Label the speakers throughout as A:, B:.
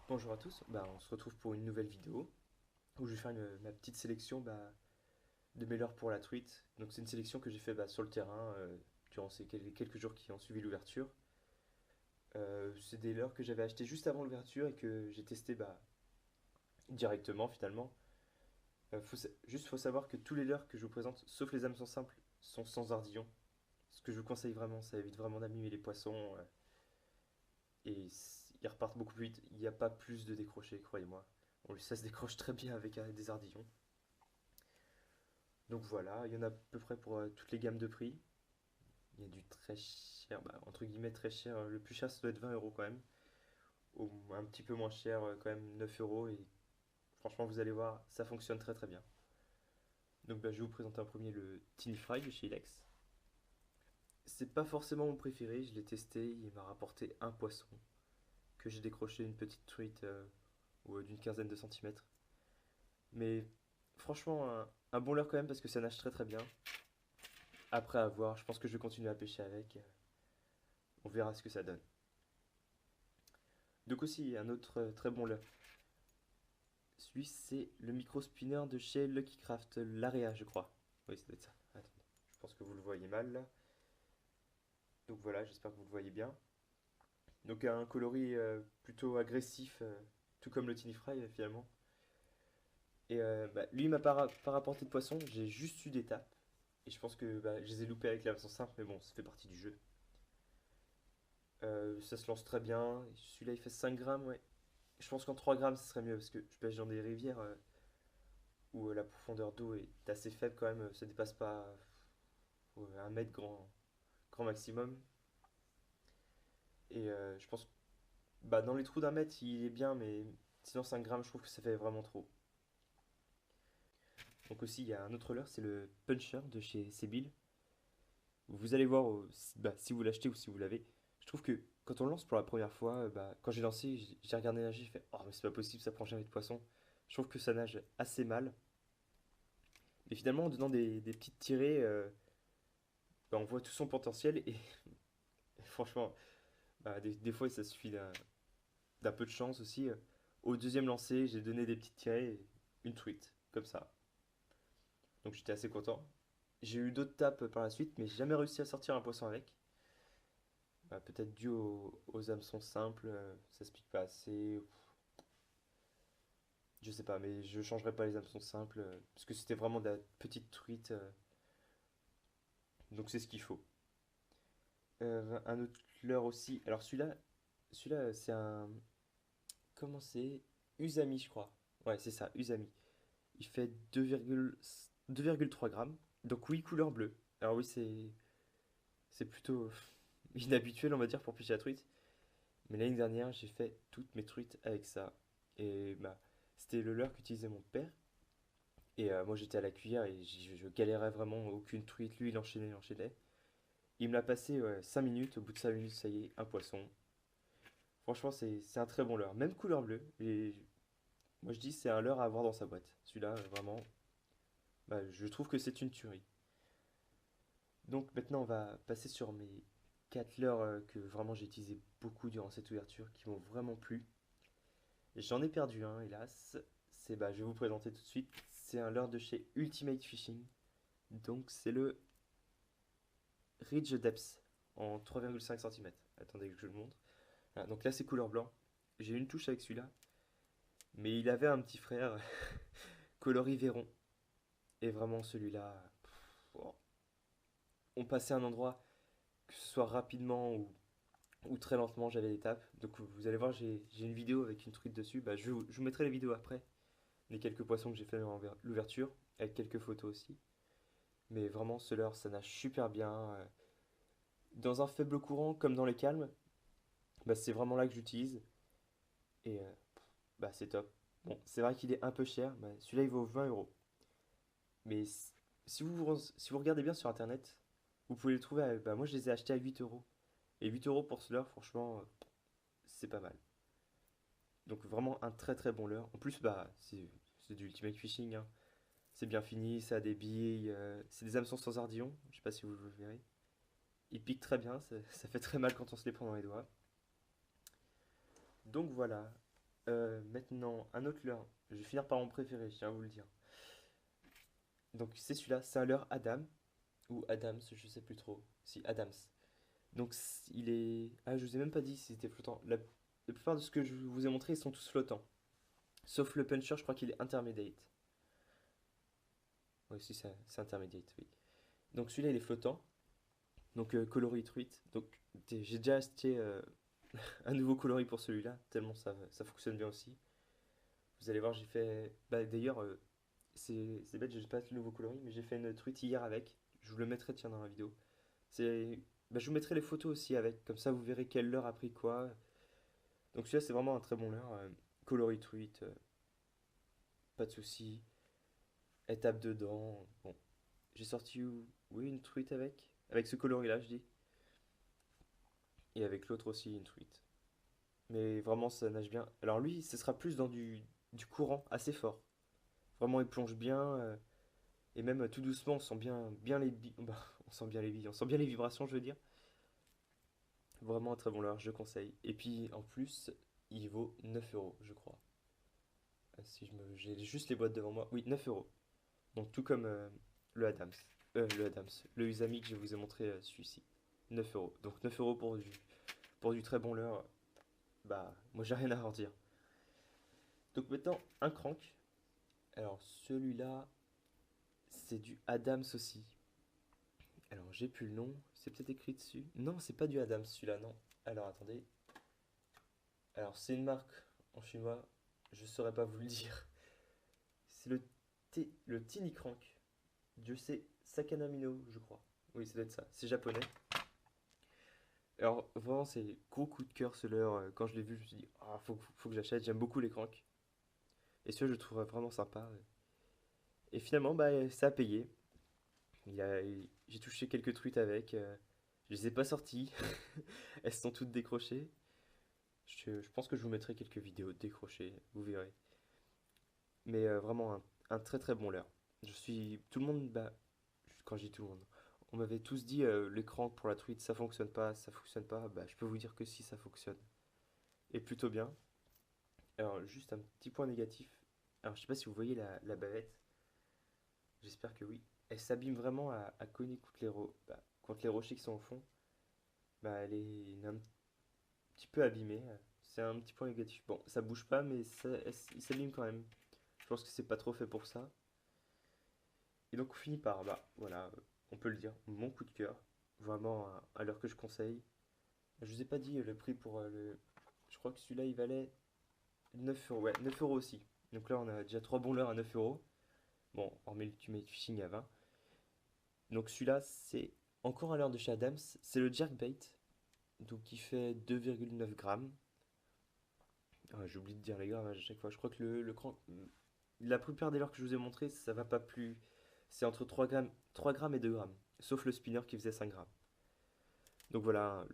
A: Bonjour à tous, on se retrouve pour une nouvelle vidéo où je vais faire ma petite sélection de mes leurres pour la truite. Donc c'est une sélection que j'ai fait sur le terrain durant ces quelques jours qui ont suivi l'ouverture. C'est des leurres que j'avais achetés juste avant l'ouverture et que j'ai testé directement finalement. Juste faut savoir que tous les leurres que je vous présente, sauf les hameçons simples, sont sans ardillon. Ce que je vous conseille vraiment, ça évite vraiment d'abîmer les poissons ils repartent beaucoup plus vite. Il n'y a pas plus de décrochés, croyez-moi. Ça se décroche très bien avec des ardillons. Donc voilà, il y en a à peu près pour toutes les gammes de prix. Il y a du très cher, entre guillemets très cher. Le plus cher, ça doit être 20 euros quand même. Ou un petit peu moins cher, quand même 9 euros. Et franchement, vous allez voir, ça fonctionne très très bien. Donc je vais vous présenter en premier le Tiny Fry de chez Ilex. C'est pas forcément mon préféré, je l'ai testé, il m'a rapporté un poisson que j'ai décroché une petite truite d'une quinzaine de centimètres. Mais franchement, un bon leurre quand même parce que ça nage très très bien. Après avoir, je pense que je vais continuer à pêcher avec. On verra ce que ça donne. Donc aussi, un autre très bon leurre. Celui, c'est le micro spinner de chez Lucky Craft, l'Area, je crois. Oui, ça doit être ça. Attendez, je pense que vous le voyez mal là. Donc voilà, j'espère que vous le voyez bien. Donc un coloris plutôt agressif, tout comme le Tiny Fry finalement. Et lui, il m'a pas rapporté de poisson, j'ai juste eu des tapes. Et je pense que je les ai loupés avec la version simple, mais bon, ça fait partie du jeu. Ça se lance très bien. Celui-là, il fait 5 grammes, ouais. Je pense qu'en 3 grammes, ce serait mieux parce que je pêche dans des rivières où la profondeur d'eau est assez faible quand même. Ça dépasse pas 1 mètre grand maximum. Et je pense que dans les trous d'1 mètre, il est bien, mais sinon 5 grammes, je trouve que ça fait vraiment trop. Donc aussi, il y a un autre leurre, c'est le Puncher de chez Sebil. Vous allez voir si vous l'achetez ou si vous l'avez. Je trouve que quand on le lance pour la première fois, quand j'ai lancé, j'ai regardé nager, j'ai fait oh, mais c'est pas possible, ça prend jamais de poisson. Je trouve que ça nage assez mal. Mais finalement, en donnant des petites tirées, on voit tout son potentiel. Et franchement, des fois, ça suffit d'un peu de chance aussi. Au deuxième lancer, j'ai donné des petites tirées, une truite, comme ça. Donc j'étais assez content. J'ai eu d'autres tapes par la suite, mais j'ai jamais réussi à sortir un poisson avec. Peut-être dû aux hameçons simples, ça se pique pas assez. Je sais pas, mais je changerai pas les hameçons simples parce que c'était vraiment de la petite truite. Donc c'est ce qu'il faut. Un autre leurre aussi. Alors celui-là c'est un. Comment c'est? Usami, je crois. Ouais, c'est ça, Usami. Il fait 2,3 grammes. Donc oui, couleur bleue. Alors oui, c'est plutôt inhabituel, on va dire, pour pêcher la truite. Mais l'année dernière, j'ai fait toutes mes truites avec ça. Et c'était le leurre qu'utilisait mon père. Et moi, j'étais à la cuillère et je galérais vraiment. Aucune truite. Lui, il enchaînait. Il me l'a passé 5 minutes. Au bout de 5 minutes, ça y est, un poisson. Franchement, c'est un très bon leurre. Même couleur bleue. Et moi, je dis, c'est un leurre à avoir dans sa boîte. Celui-là, vraiment, je trouve que c'est une tuerie. Donc maintenant, on va passer sur mes 4 leurres que vraiment j'ai utilisé beaucoup durant cette ouverture, qui m'ont vraiment plu. J'en ai perdu un, hélas. Je vais vous présenter tout de suite. C'est un leurre de chez Ultimate Fishing. Donc c'est le Ridge Depths en 3,5 cm. Attendez que je le montre. Voilà, donc là c'est couleur blanc. J'ai eu une touche avec celui-là. Mais il avait un petit frère coloris Véron. Et vraiment celui-là, oh, on passait un endroit, que ce soit rapidement ou très lentement, j'avais des tapes. Donc vous allez voir, j'ai une vidéo avec une truite dessus. Je vous mettrai les vidéos après. Les quelques poissons que j'ai fait dans l'ouverture. Avec quelques photos aussi. Mais vraiment, ce leurre, ça nage super bien. Dans un faible courant, comme dans les calmes, c'est vraiment là que j'utilise. Et c'est top. Bon, c'est vrai qu'il est un peu cher. Celui-là, il vaut 20 euros. Mais si vous regardez bien sur internet, vous pouvez le trouver moi, je les ai achetés à 8 euros. Et 8 euros pour ce leurre, franchement, c'est pas mal. Donc, vraiment un très très bon leurre. En plus, c'est du Ultimate Fishing, hein. C'est bien fini, ça a des billes. C'est des hameçons sans ardillon. Je sais pas si vous le verrez. Ils piquent très bien, ça fait très mal quand on se les prend dans les doigts. Donc voilà. Maintenant, un autre leurre. Je vais finir par mon préféré, je tiens à vous le dire. Donc c'est celui-là, c'est un leurre Adam, ou Adams, je sais plus trop. Si, Adams. Donc il est... Ah, je vous ai même pas dit si c'était flottant. La plupart de ce que je vous ai montré, ils sont tous flottants. Sauf le puncher, je crois qu'il est intermediate. Oui, si, c'est intermediate, oui. Donc celui-là, il est flottant. Donc coloris truite. Donc j'ai déjà acheté un nouveau coloris pour celui-là, tellement ça fonctionne bien aussi. Vous allez voir, j'ai fait... Bah d'ailleurs, c'est bête, j'ai pas le nouveau coloris, mais j'ai fait une truite hier avec. Je vous le mettrai, tiens, dans la vidéo. C'est... Bah, je vous mettrai les photos aussi avec, comme ça vous verrez quelle leurre a pris quoi. Donc celui-là, c'est vraiment un très bon leurre. Coloris truite, pas de souci. Elle tape dedans. Bon, j'ai sorti, oui, une truite avec. Avec ce coloris-là, je dis. Et avec l'autre aussi, une truite. Mais vraiment, ça nage bien. Alors lui, ce sera plus dans du courant assez fort. Vraiment, il plonge bien. Et même tout doucement, on sent bien les bah, on sent bien les billes, on sent bien les vibrations, je veux dire. Vraiment un très bon leurre, je conseille. Et puis en plus, il vaut 9 euros, je crois. Si j'ai juste les boîtes devant moi. Oui, 9 euros. Donc tout comme le Adams. Le Adams. Le Usami que je vous ai montré, celui-ci. 9 euros. Donc 9 euros pour du très bon leurre. Bah, moi j'ai rien à redire. Donc maintenant, un crank. Alors celui-là, c'est du Adams aussi. Alors j'ai plus le nom. C'est peut-être écrit dessus. Non, c'est pas du Adams celui-là, non. Alors attendez. Alors c'est une marque en chinois. Je saurais pas vous le dire. C'est le Tiny Crank. Dieu sait Sakanamino, je crois. Oui, ça doit être ça. C'est japonais. Alors, vraiment, c'est gros coup de cœur ce leurre. Quand je l'ai vu, je me suis dit, ah, faut que j'achète. J'aime beaucoup les cranks. Et celui-là, je le trouve vraiment sympa. Et finalement, bah, ça a payé. J'ai touché quelques truites avec. Je les ai pas sorties. Elles sont toutes décrochées. Je pense que je vous mettrai quelques vidéos décrochées. Vous verrez. Mais vraiment, un très très bon leurre. Tout le monde, bah, quand je dis tout le monde, on m'avait tous dit l'écran pour la truite ça fonctionne pas, ça fonctionne pas. Bah, je peux vous dire que si ça fonctionne. Et plutôt bien. Alors, juste un petit point négatif. Alors, je sais pas si vous voyez la bavette. J'espère que oui. Elle s'abîme vraiment à cogner contre les rochers qui sont au fond. Bah, elle est un petit peu abîmée. C'est un petit point négatif. Bon, ça bouge pas, mais il s'abîme quand même. Je pense que c'est pas trop fait pour ça. Et donc, on finit par, bah, voilà, on peut le dire, mon coup de cœur. Vraiment à l'heure que je conseille. Je vous ai pas dit le prix pour le. Je crois que celui-là il valait 9 euros. Ouais, 9 euros aussi. Donc là on a déjà 3 bons leurres à 9 euros. Bon, hormis le Ultimate Fishing à 20. Donc celui-là c'est encore un leurre de chez Adams. C'est le Jerkbait. Donc il fait 2,9 grammes. Ah, j'ai oublié de dire les grammes à chaque fois. Je crois que la plupart des leurres que je vous ai montré, ça va pas plus. C'est entre 3 grammes et 2 grammes. Sauf le spinner qui faisait 5 grammes. Donc voilà,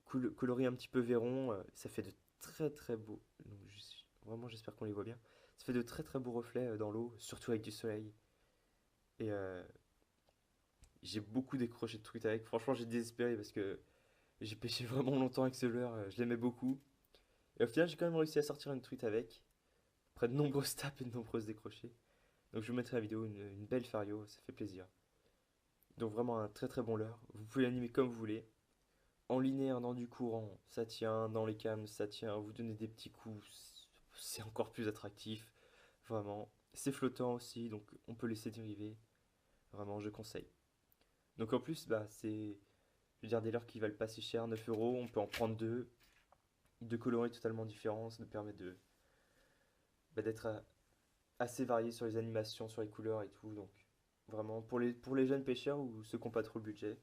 A: coloris un petit peu Véron, ça fait de très très beaux. Donc, vraiment, j'espère qu'on les voit bien. Ça fait de très très beaux reflets dans l'eau, surtout avec du soleil. Et j'ai beaucoup décroché de trucs avec. Franchement, j'ai désespéré parce que j'ai pêché vraiment longtemps avec ce leurre. Je l'aimais beaucoup. Et au final, j'ai quand même réussi à sortir une truite avec. Après de nombreuses tapes et de nombreuses décrochées. Donc, je vous mettrai la vidéo, une belle fario, ça fait plaisir. Donc, vraiment un très très bon leurre. Vous pouvez l'animer comme vous voulez. En linéaire dans du courant, ça tient, dans les cams, ça tient, vous donnez des petits coups, c'est encore plus attractif, vraiment. C'est flottant aussi, donc on peut laisser dériver, vraiment, je conseille. Donc en plus, bah, je veux dire, des leurres qui valent pas si cher, 9 euros, on peut en prendre deux coloris totalement différents, ça nous permet d'être assez varié sur les animations, sur les couleurs et tout, donc vraiment, pour les jeunes pêcheurs ou ceux qui n'ont pas trop le budget,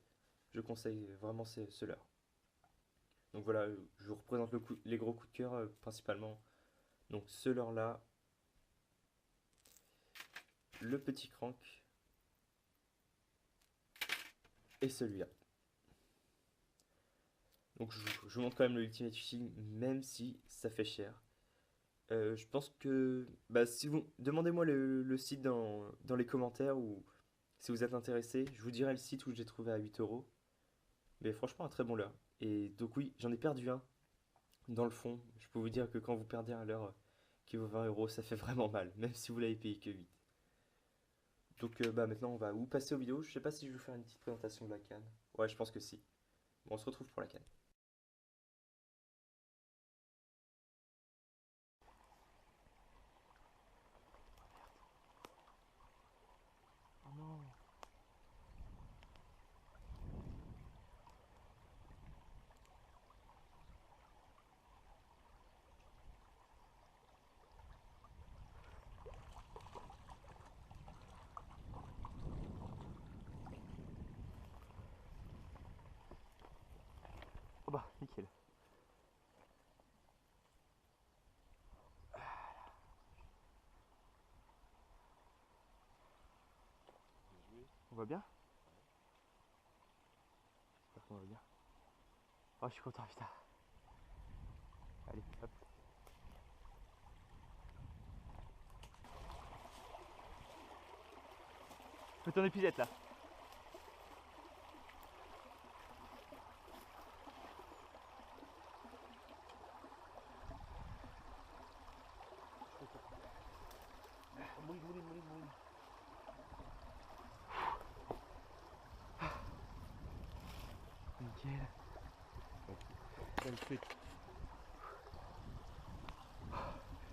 A: je conseille vraiment ce leurre. Donc voilà, je vous représente les gros coups de cœur principalement. Donc ce leurre-là, le petit crank et celui-là. Donc je vous montre quand même le Ultimate Fishing, même si ça fait cher. Je pense que bah, si vous demandez-moi le site dans les commentaires ou si vous êtes intéressé, je vous dirai le site où j'ai trouvé à 8 euros. Mais franchement, un très bon leurre. Et donc oui, j'en ai perdu un dans le fond. Je peux vous dire que quand vous perdez un leurre, qui vaut 20 euros, ça fait vraiment mal, même si vous l'avez payé que 8. Donc bah maintenant on va ou passer aux vidéos, je sais pas si je vais vous faire une petite présentation de la canne. Ouais, je pense que si. Bon, on se retrouve pour la canne. Oh non. Oh bah, nickel. On va bien? J'espère qu'on va bien. Oh, je suis content, putain. Allez, hop. Fais ton épuisette là. Nickel.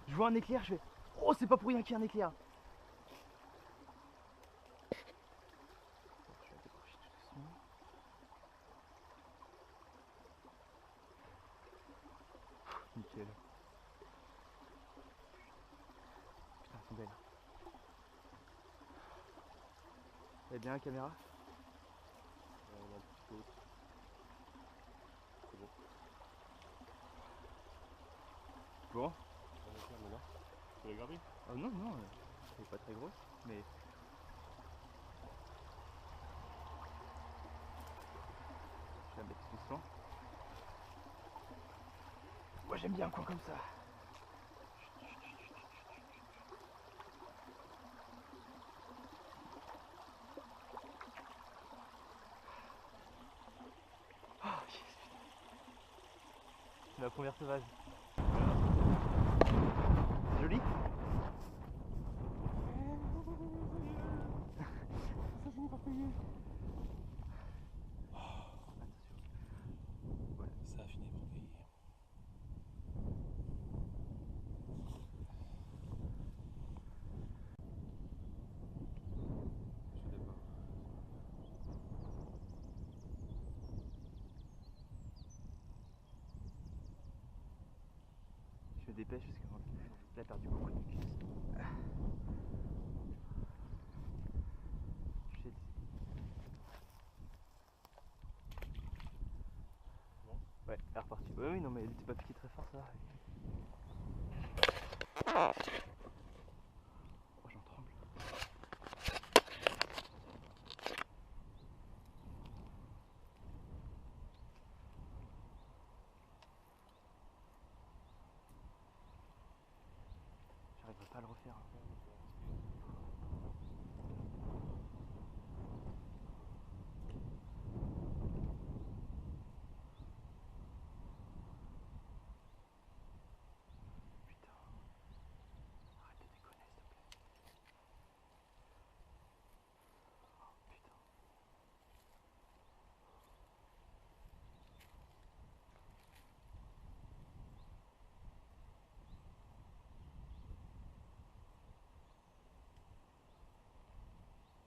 A: Je vois un éclair, je fais. Oh, c'est pas pour rien qu'il y a un éclair. Je vais décrocher tout doucement. Nickel. Putain, elles sont belles. Elle est bien la caméra?
B: On a un petit peu haute. C'est bon.
A: Bon.
B: On va faire maintenant. Tu peux la garder?
A: Oh non, non, elle est pas très grosse, mais. Je vais la mettre doucement. Moi j'aime bien un coin comme ça. Oh, yes. C'est la première sauvage. C'est joli? Ça finit par payer. Voilà.
B: Ça a fini par payer. Je suis d'accord.
A: Je me dépêche parce que là a perdu beaucoup de mucus. Shit.
B: Bon.
A: Ouais, elle est repartie. Ouais, oui, non, mais elle était pas piquée très fort, ça. Oh, j'en tremble. J'arriverai pas à le refaire. Putain. Arrête de déconner, s'il te plaît. Oh, putain.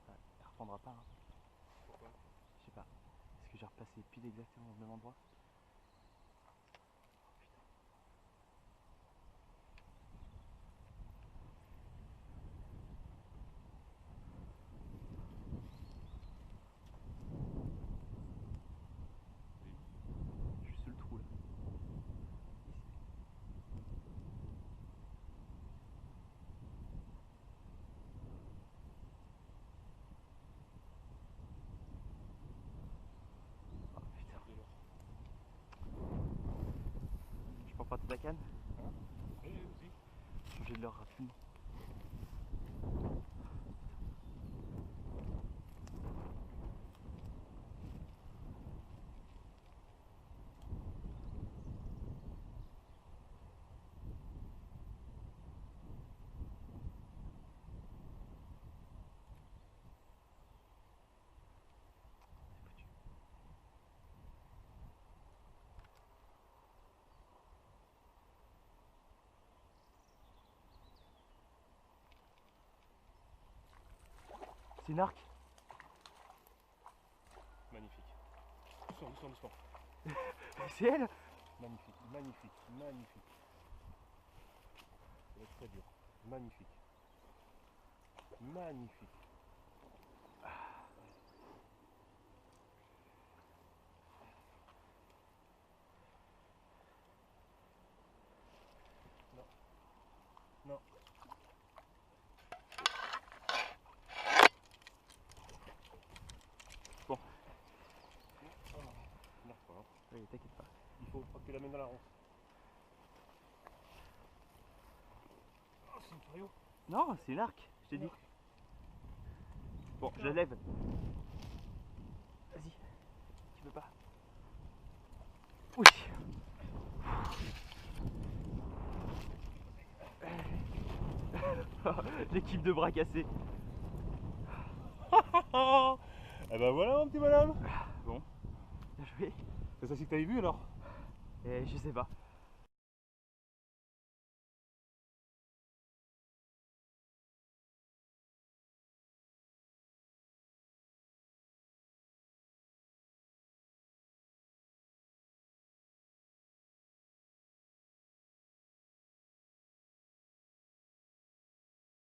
A: Ouais, elle reprendra pas, hein.
B: Pourquoi?
A: Je sais pas. Est-ce que j'ai repassé pile exactement au même endroit? Je suis sous le trou là. Oh putain. Je peux emprunter ta canne?
B: Hein? Oui, vas-y.
A: Changer de l'heure rapidement.
C: C'est une arc.
B: Magnifique. Doucement, doucement, doucement.
C: C'est elle.
B: Magnifique, magnifique, magnifique. Ça va être très dur. Magnifique. Magnifique. Non. Non.
C: Bon.
B: Non, c'est pas grave.
C: Oui, t'inquiète pas.
B: Il faut que tu l'amènes dans la ronce. Oh, c'est un fario.
C: Non, c'est une arc, je t'ai dit. Bon, je la lève. Vas-y. Tu peux pas. Oui. L'équipe de bras cassés.
B: Eh ben voilà mon petit bonhomme.
C: Bon, bien joué.
B: C'est ça que t'avais vu alors?
C: Et je sais pas.